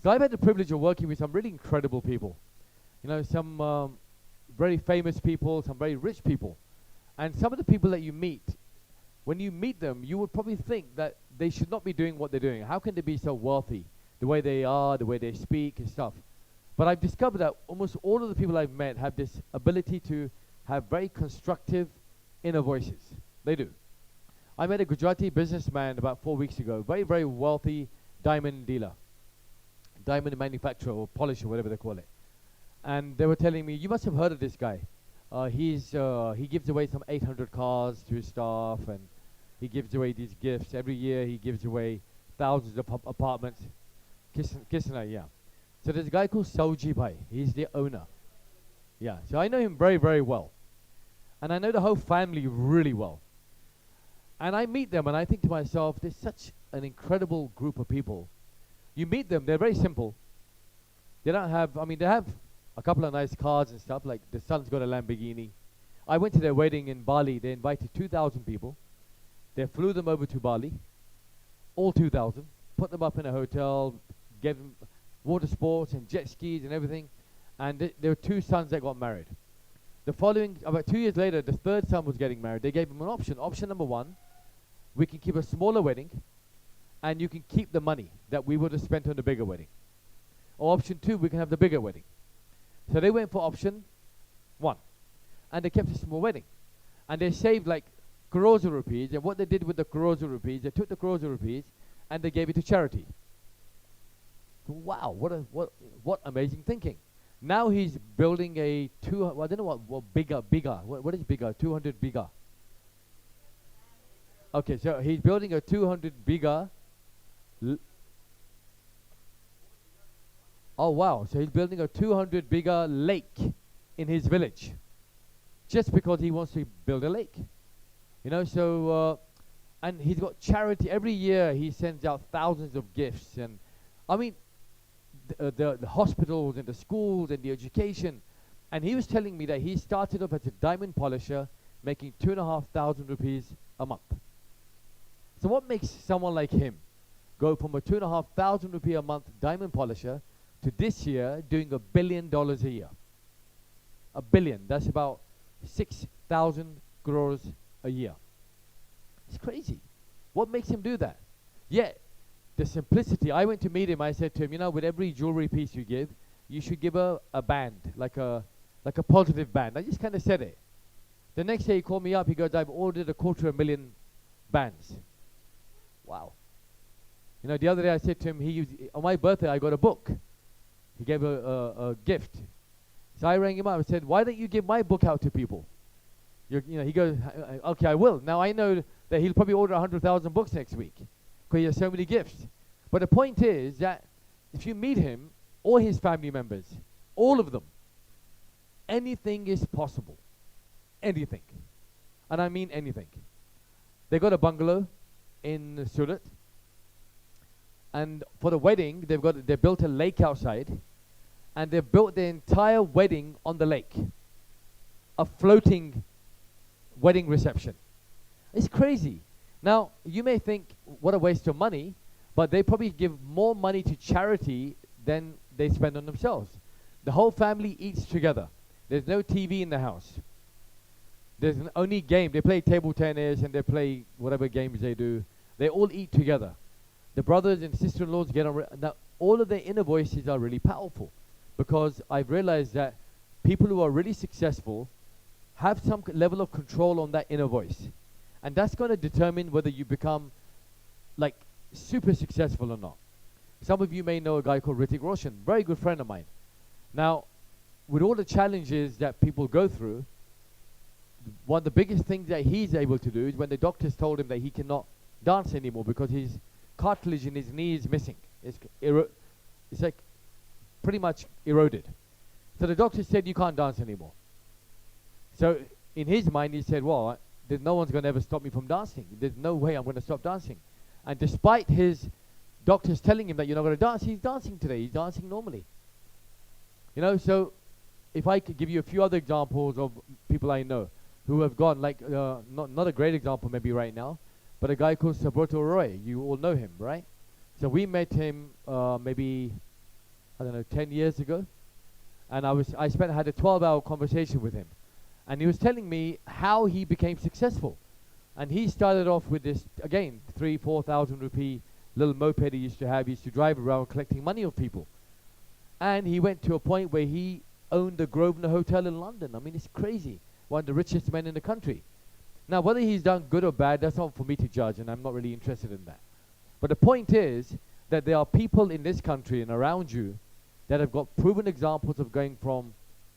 So I've had the privilege of working with some really incredible people. Some very famous people, some very rich people. And some of the people that you meet, when you meet them, you would probably think that they should not be doing what they're doing. How can they be so wealthy? The way they are, the way they speak and stuff. But I've discovered that almost all of the people I've met have this ability to have very constructive inner voices. They do. I met a Gujarati businessman about 4 weeks ago, very, very wealthy diamond dealer, diamond manufacturer or polisher, whatever they call it. And they were telling me, you must have heard of this guy. He gives away some 800 cars to his staff, and he gives away these gifts. Every year he gives away thousands of apartments. Kisana, yeah. So there's a guy called Sauji Bhai. He's the owner. Yeah, so I know him very, very well. And I know the whole family really well. And I meet them and I think to myself, there's such an incredible group of people. You meet them, they're very simple. They don't have, they have a couple of nice cars and stuff, like the son's got a Lamborghini. I went to their wedding in Bali. They invited 2,000 people. They flew them over to Bali, all 2,000, put them up in a hotel, gave them water sports and jet skis and everything. And there were 2 sons that got married. The following, about 2 years later, the third son was getting married. They gave him an option. Option number 1, we can keep a smaller wedding, and you can keep the money that we would have spent on the bigger wedding. Or option 2, we can have the bigger wedding. So they went for option 1, and they kept a small wedding. And they saved like crores of rupees, and what they did with the crores of rupees, they took the crores of rupees, and they gave it to charity. Wow, what amazing thinking. Now he's building a I don't know what bigger, what is bigger, 200 bigger. Okay, so he's building a 200 bigger. Oh wow, so he's building a 200 bigger lake in his village. Just because he wants to build a lake. And he's got charity. Every year he sends out thousands of gifts. And the hospitals and the schools and the education. And he was telling me that he started off as a diamond polisher, making 2,500 rupees a month. So what makes someone like him go from a 2,500 rupee a month diamond polisher to this year doing $1 billion a year? $1 billion, that's about 6,000 crores a year. It's crazy. What makes him do that? Yet, the simplicity. I went to meet him. I said to him, with every jewelry piece you give, you should give a band, like a positive band. I just kind of said it. The next day he called me up. He goes, I've ordered 250,000 bands. Wow. The other day I said to him, on my birthday I got a book. He gave a gift. So I rang him up and said, why don't you give my book out to people? He goes, okay, I will. Now I know that he'll probably order 100,000 books next week because he has so many gifts. But the point is that if you meet him or his family members, all of them, anything is possible. Anything. And I mean anything. They got a bungalow in Surat. And for the wedding, they built a lake outside. And they built the entire wedding on the lake. A floating wedding reception. It's crazy. Now, you may think, what a waste of money, but they probably give more money to charity than they spend on themselves. The whole family eats together. There's no TV in the house. There's an only game. They play table tennis and they play whatever games they do. They all eat together. The brothers and sister-in-laws get on. Now, all of their inner voices are really powerful, because I've realized that people who are really successful have some level of control on that inner voice. And that's going to determine whether you become like super successful or not. Some of you may know a guy called Hrithik Roshan, very good friend of mine. Now, with all the challenges that people go through, one of the biggest things that he's able to do is when the doctors told him that he cannot dance anymore because his cartilage in his knee is missing. It's like pretty much eroded. So the doctor said, you can't dance anymore. So in his mind, he said, well, there's no one's going to ever stop me from dancing. There's no way I'm going to stop dancing. And despite his doctors telling him that you're not going to dance, he's dancing today. He's dancing normally. So if I could give you a few other examples of people I know who have gone, like, not a great example maybe right now, but a guy called Sabrato Roy. You all know him, right? So we met him maybe I don't know, 10 years ago. And had a 12-hour conversation with him. And he was telling me how he became successful. And he started off with this, again, 4,000 rupee little moped he used to have. He used to drive around collecting money of people. And he went to a point where he owned the Grosvenor Hotel in London. I mean, it's crazy. One of the richest men in the country. Now, whether he's done good or bad, that's not for me to judge, and I'm not really interested in that. But the point is that there are people in this country and around you that have got proven examples of going from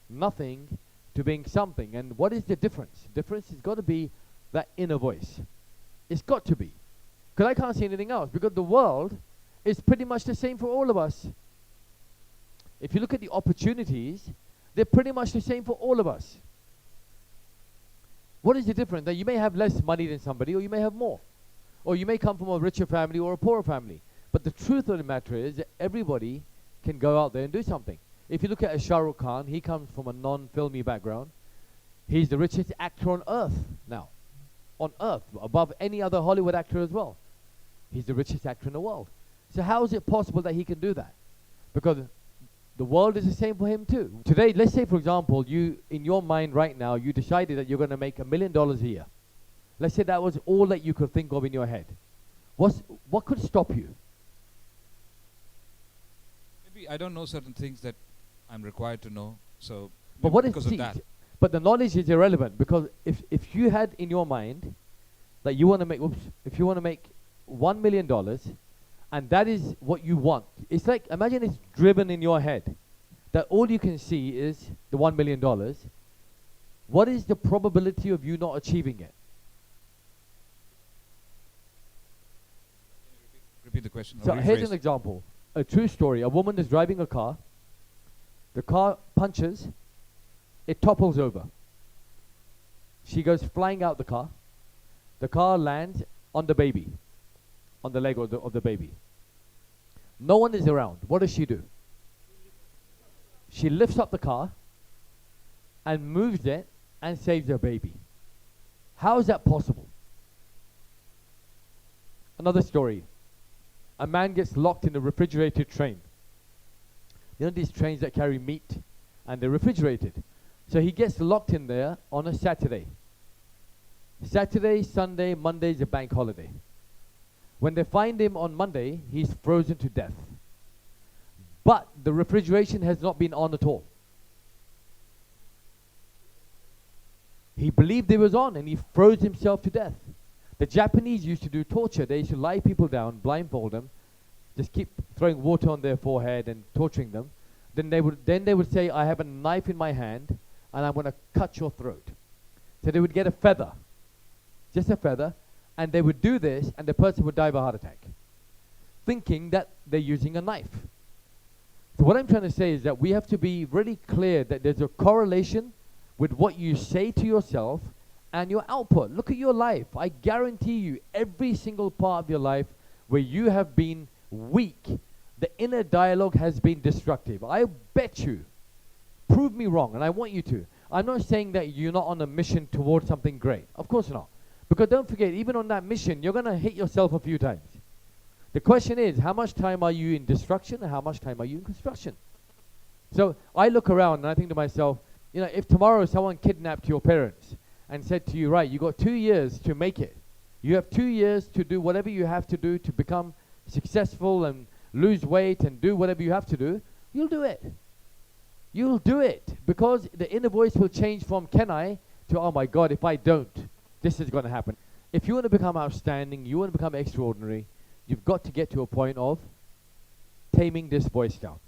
nothing to being something. And what is the difference? The difference has got to be that inner voice. It's got to be. Because I can't see anything else. Because the world is pretty much the same for all of us. If you look at the opportunities, they're pretty much the same for all of us. What is the difference? That you may have less money than somebody, or you may have more. Or you may come from a richer family or a poorer family. But the truth of the matter is that everybody can go out there and do something. If you look at a Shah Rukh Khan, he comes from a non-filmy background. He's the richest actor on earth now. On earth, above any other Hollywood actor as well. He's the richest actor in the world. So how is it possible that he can do that? Because the world is the same for him too. Today, let's say for example, you, in your mind right now, you decided that you're going to make $1 million a year. Let's say that was all that you could think of in your head. What could stop you? Maybe I don't know certain things that I'm required to know. So, but what is because of that. But the knowledge is irrelevant, because if you had in your mind that you want to make, if you want to make $1 million, and that is what you want, it's like, imagine it's driven in your head that all you can see is the $1 million. What is the probability of you not achieving it? Repeat the question. So here's an example, a true story. A woman is driving a car. The car punches. It topples over. She goes flying out the car. The car lands on the baby, on the leg of the baby. No one is around. What does she do? She lifts up the car and moves it and saves her baby. How is that possible? Another story. A man gets locked in a refrigerated train. You know these trains that carry meat and they're refrigerated. So he gets locked in there on a Saturday. Saturday, Sunday, Monday is a bank holiday. When they find him on Monday, he's frozen to death. But the refrigeration has not been on at all. He believed it was on and he froze himself to death. The Japanese used to do torture. They used to lie people down, blindfold them, just keep throwing water on their forehead and torturing them. Then they would say, I have a knife in my hand and I'm going to cut your throat. So they would get a feather, just a feather, and they would do this and the person would die of a heart attack, thinking that they're using a knife. So what I'm trying to say is that we have to be really clear that there's a correlation with what you say to yourself and your output. Look at your life. I guarantee you, every single part of your life where you have been weak, the inner dialogue has been destructive. I bet you. Prove me wrong, and I want you to. I'm not saying that you're not on a mission towards something great. Of course not. Because don't forget, even on that mission, you're going to hit yourself a few times. The question is, how much time are you in destruction and how much time are you in construction? So I look around and I think to myself, you know, if tomorrow someone kidnapped your parents and said to you, right, you got 2 years to make it. You have 2 years to do whatever you have to do to become successful and lose weight and do whatever you have to do, you'll do it. You'll do it, because the inner voice will change from can I to oh my God, if I don't, this is going to happen. If you want to become outstanding, you want to become extraordinary, you've got to get to a point of taming this voice down.